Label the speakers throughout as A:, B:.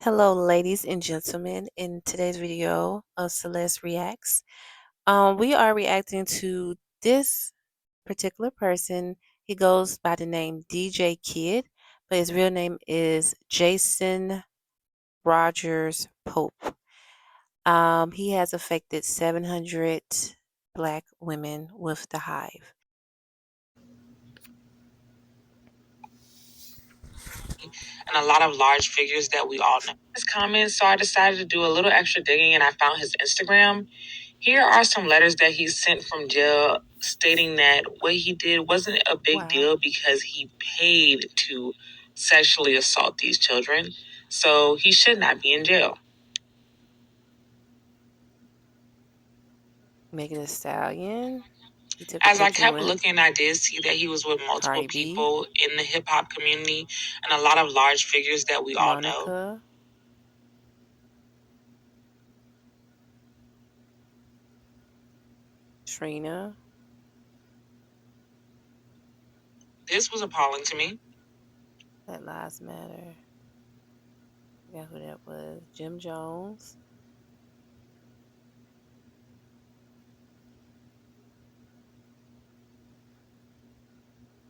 A: Hello, ladies and gentlemen. In today's video of Celeste Reacts, we are reacting to this particular person. He goes by the name DJ Kid, but his real name is Jason Rogers Pope. He has affected 700 Black women with the hive.
B: And a lot of large figures that we all know. His comments, so I decided to do a little extra digging and I found his Instagram. Here are some letters that he sent from jail stating that what he did wasn't a big deal because he paid to sexually assault these children. So he should not be in jail.
A: Megan Thee Stallion. He took a
B: As I
A: picture
B: kept
A: with
B: looking, I did see that he was with multiple
A: Cardi B,
B: people in the hip hop community and a lot of large figures that we all know.
A: Monica, Trina.
B: This was appalling to me.
A: That Lives Matter. Forgot who that was. Jim Jones.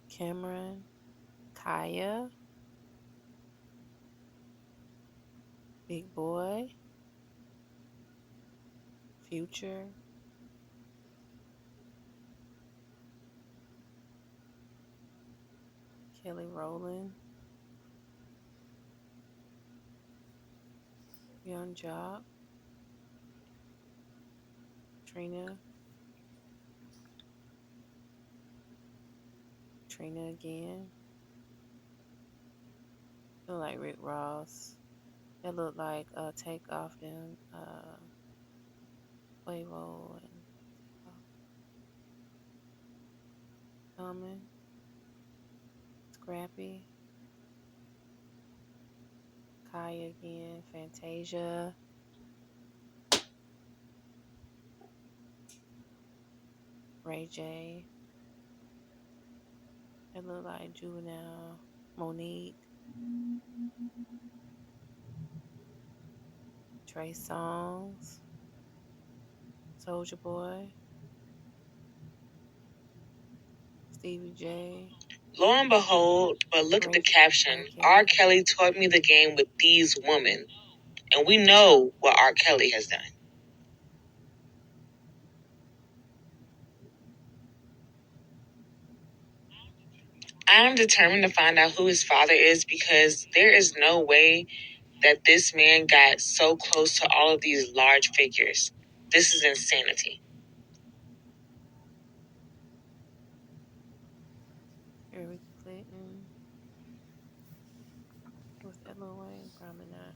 A: Cameron. Kaya. Big Boy. Future. Kelly Rowland. Young Jock. Trina. Trina again. Look like Rick Ross. That looked like Takeoff and Quavo and Common. Scrappy. Kaya again. Fantasia. Ray J. It looked like Juvenile. Monique. Trey Songz. Soldier Boy. Stevie J.
B: Lo and behold, but look at the caption. R. Kelly taught me the game with these women. And we know what R. Kelly has done. I'm determined to find out who his father is because there is no way that this man got so close to all of these large figures. This is insanity.
A: Eric Clinton. What's that Lil Wayne? Probably not.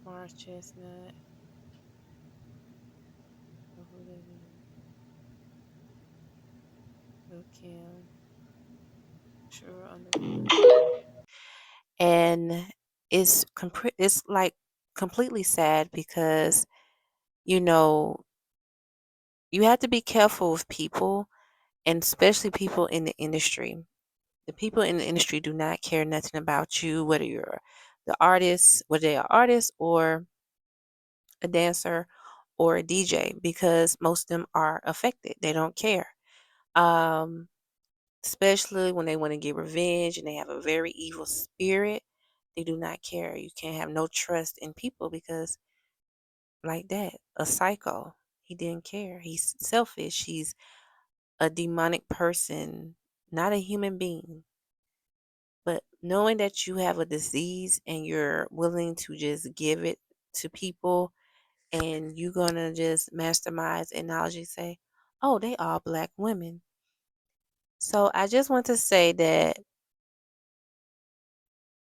A: Mars Chestnut. Who that is? Lil Kim. Sure Underwood. And it's like completely sad because you know you have to be careful with people, and especially people in the industry. The people in the industry do not care nothing about you, whether you're the artist, whether they are artists or a dancer or a DJ, because most of them are affected. They don't care. Um, Especially when they want to get revenge and they have a very evil spirit. They do not care. You can't have no trust in people because, like that, a psycho. He didn't care. He's selfish. He's a demonic person, not a human being. But knowing that you have a disease and you're willing to just give it to people and you're going to just mastermind and knowledge and say, oh, they are Black women. So I just want to say that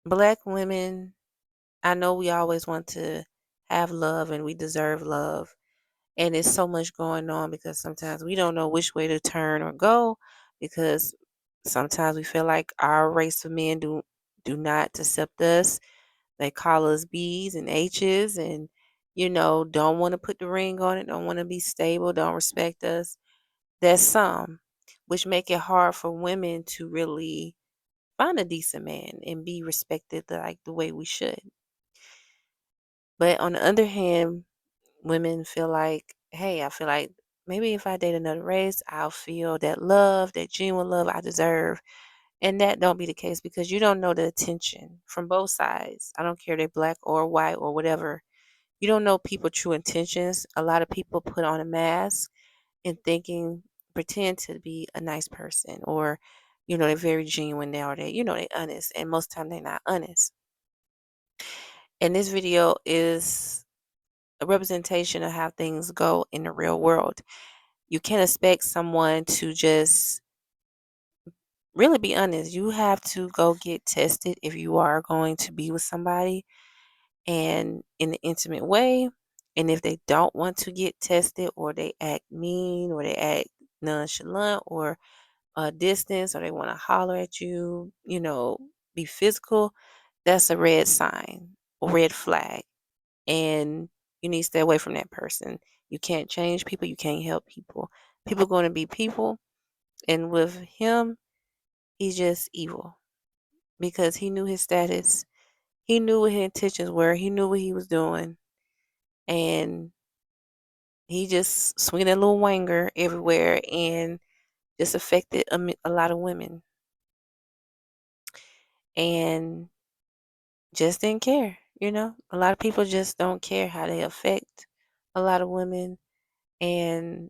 A: Black women, I know we always want to have love and we deserve love. And it's so much going on because sometimes we don't know which way to turn or go because sometimes we feel like our race of men do not accept us. They call us B's and H's and don't want to put the ring on it, don't want to be stable, don't respect us. There's some which make it hard for women to really find a decent man and be respected like the way we should. But on the other hand, women feel like, hey, I feel like maybe if I date another race, I'll feel that love, that genuine love I deserve. And that don't be the case because you don't know the attention from both sides. I don't care if they're black or white or whatever. You don't know people' true intentions. A lot of people put on a mask and thinking, pretend to be a nice person, or, they're very genuine now, or they're honest. And most time they're not honest. And this video is a representation of how things go in the real world. You can't expect someone to just really be honest. You have to go get tested if you are going to be with somebody and in an intimate way. And if they don't want to get tested, or they act mean, or they act nonchalant, or distance, or they want to holler at you, be physical, that's a red sign or red flag. And you need to stay away from that person. You can't change people, you can't help people. People going to be people. And with him, he's just evil because he knew his status. He knew what his intentions were. He knew what he was doing. And he just swinging that little wanger everywhere and just affected a lot of women. And just didn't care. A lot of people just don't care how they affect a lot of women and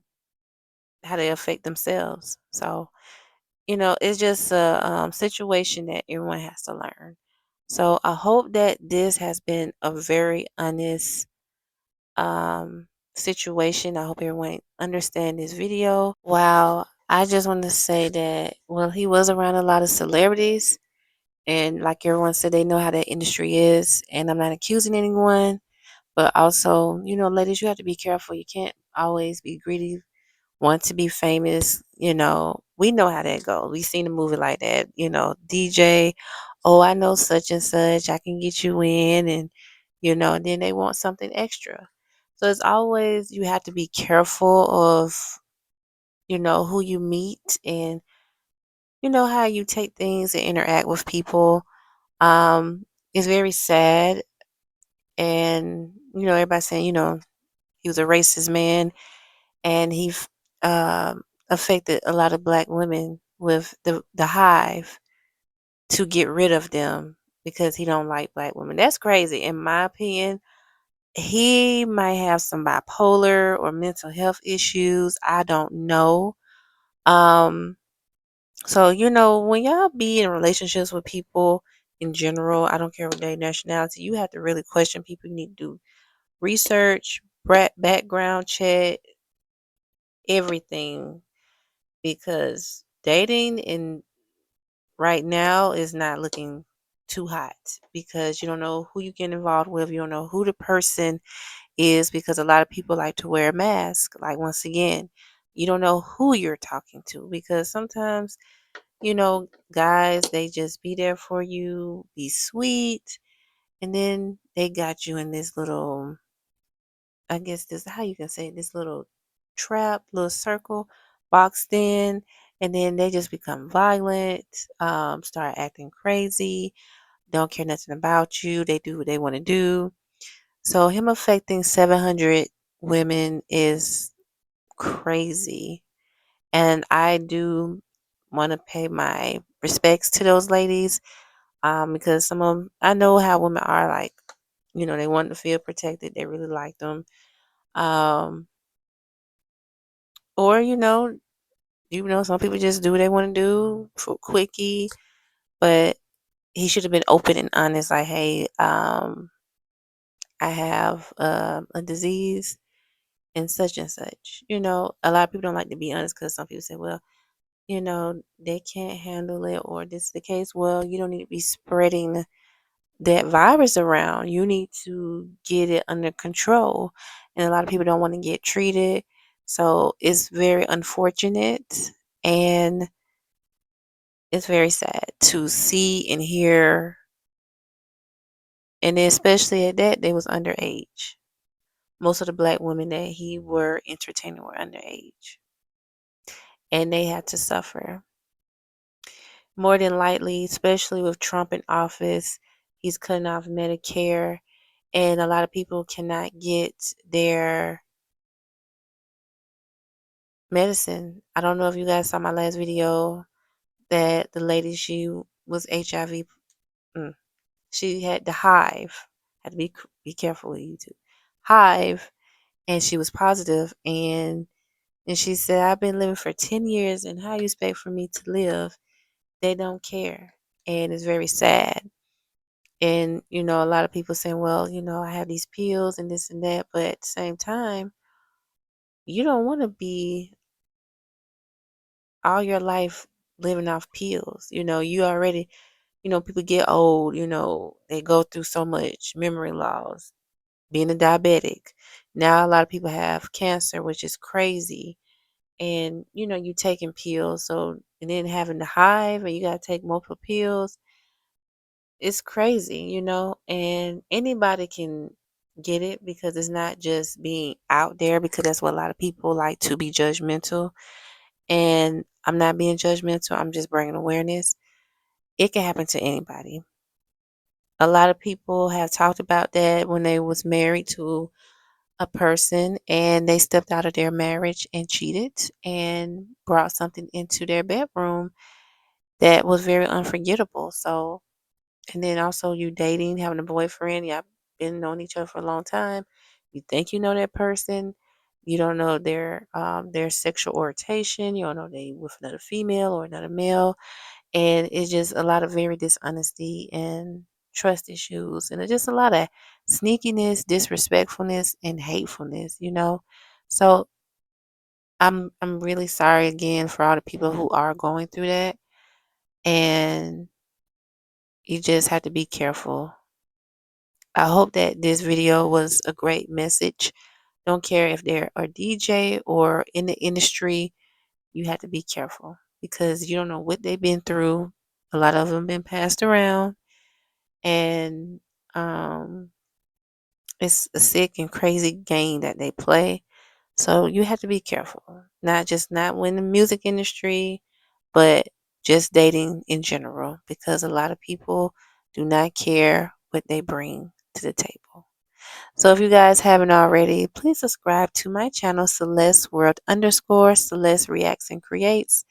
A: how they affect themselves. So, it's just a situation that everyone has to learn. So I hope that this has been a very honest um, situation. I hope everyone understand this video. Wow. I just want to say that, well, he was around a lot of celebrities. And like everyone said, they know how that industry is. And I'm not accusing anyone. But also, ladies, you have to be careful. You can't always be greedy, want to be famous. We know how that goes. We seen a movie like that. DJ, oh, I know such and such. I can get you in, and and then they want something extra. So it's always you have to be careful of who you meet, and how you take things and interact with people. Um, it's very sad, and everybody's saying he was a racist man, and affected a lot of black women with the hive to get rid of them because he don't like black women. That's crazy. In my opinion, he might have some bipolar or mental health issues. I don't know. Um, so when y'all be in relationships with people in general, I don't care what their nationality, you have to really question people. You need to do research, background check, everything, because dating in right now is not looking too hot because you don't know who you get involved with. You don't know who the person is because a lot of people like to wear a mask. Like, once again, you don't know who you're talking to because sometimes, guys, they just be there for you, be sweet, and then they got you in this little, I guess this how you can say it, this little trap, little circle, boxed in, and then they just become violent, start acting crazy, don't care nothing about you. They do what they want to do. So him affecting 700 women is crazy, and I do want to pay my respects to those ladies, because some of them, I know how women are like. They want to feel protected. They really like them. Um, Or, some people just do what they want to do for quickie, but he should have been open and honest, like, hey, I have a disease and such and such. A lot of people don't like to be honest because some people say, well, they can't handle it, or this is the case. Well, you don't need to be spreading that virus around. You need to get it under control. And a lot of people don't want to get treated. So it's very unfortunate. And it's very sad to see and hear, and then especially at that, they was underage. Most of the black women that he were entertaining were underage, and they had to suffer. More than likely, especially with Trump in office, he's cutting off Medicare, and a lot of people cannot get their medicine. I don't know if you guys saw my last video that the lady, she was HIV. She had the hive. Had to be careful with YouTube. Hive, and she was positive, and she said, "I've been living for 10 years, and how you expect for me to live?" They don't care, and it's very sad. And a lot of people saying, "Well, I have these pills and this and that," but at the same time, you don't want to be all your life living off pills. You already, people get old. They go through so much memory loss, being a diabetic. Now a lot of people have cancer, which is crazy. And you taking pills, so and then having the hive and you gotta take multiple pills. It's crazy, and anybody can get it because it's not just being out there, because that's what a lot of people like to be judgmental. And I'm not being judgmental, I'm just bringing awareness. It can happen to anybody. A lot of people have talked about that when they was married to a person and they stepped out of their marriage and cheated and brought something into their bedroom that was very unforgettable. So, and then also you dating, having a boyfriend, y'all been knowing each other for a long time. You think you know that person. You don't know their sexual orientation. You don't know they with another female or another male. And it's just a lot of very dishonesty and trust issues. And it's just a lot of sneakiness, disrespectfulness, and hatefulness. So I'm really sorry again for all the people who are going through that. And you just have to be careful. I hope that this video was a great message. Don't care if they're a DJ or in the industry, you have to be careful because you don't know what they've been through. A lot of them been passed around, and um, it's a sick and crazy game that they play. So you have to be careful, not in the music industry, but just dating in general, because a lot of people do not care what they bring to the table. So if you guys haven't already, please subscribe to my channel, Celeste World _ Celeste Reacts and Creates.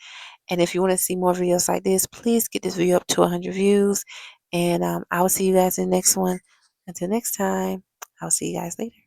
A: And if you want to see more videos like this, please get this video up to 100 views. And I will see you guys in the next one. Until next time, I'll see you guys later.